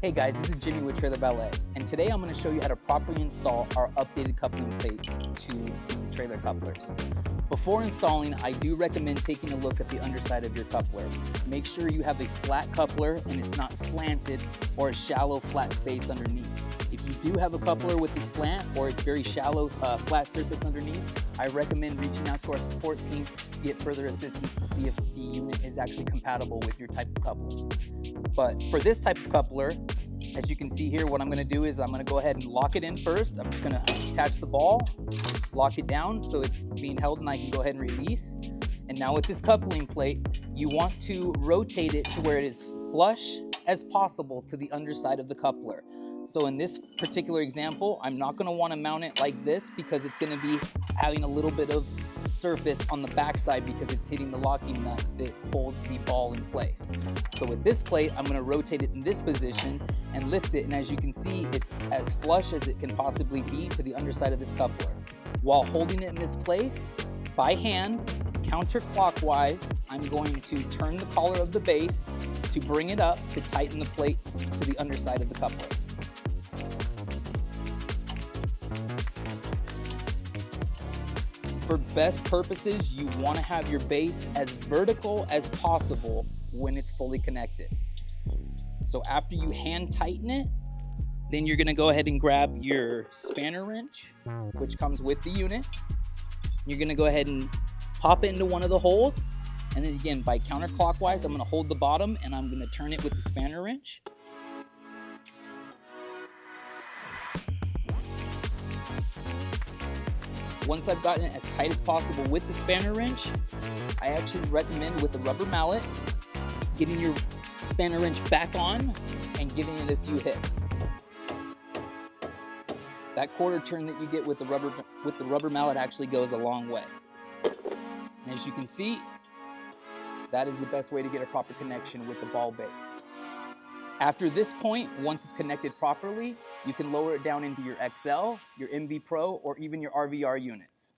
Hey guys, this is Jimmy with Valet, and today I'm going to show you how to properly install our updated coupling plate to the trailer couplers. Before installing, I do recommend taking a look at the underside of your coupler. Make sure you have a flat coupler and it's not slanted or a shallow flat space underneath. If you do have a coupler with a slant or it's very shallow flat surface underneath, I recommend reaching out to our support team to get further assistance to see if the unit is actually compatible with your type of coupler. But for this type of coupler, as you can see here, what I'm going to do is I'm going to go ahead and lock it in first. I'm just going to attach the ball, lock it down so it's being held and I can go ahead and release. And now with this coupling plate, you want to rotate it to where it is flush as possible to the underside of the coupler. So in this particular example, I'm not going to want to mount it like this because it's going to be having a little bit of surface on the backside because it's hitting the locking nut that holds the ball in place. So with this plate, I'm going to rotate it in this position and lift it, and as you can see, it's as flush as it can possibly be to the underside of this coupler. While holding it in this place, by hand, counterclockwise, I'm going to turn the collar of the base to bring it up to tighten the plate to the underside of the coupler. For best purposes, you want to have your base as vertical as possible when it's fully connected. So after you hand tighten it, then you're going to go ahead and grab your spanner wrench, which comes with the unit. You're going to go ahead and pop it into one of the holes. And then again, by counterclockwise, I'm going to hold the bottom and I'm going to turn it with the spanner wrench. Once I've gotten it as tight as possible with the spanner wrench, I actually recommend with the rubber mallet, getting your spanner wrench back on and giving it a few hits. That quarter turn that you get with the rubber mallet actually goes a long way. And as you can see, that is the best way to get a proper connection with the ball base. After this point, once it's connected properly, you can lower it down into your XL, your MV Pro, or even your RVR units.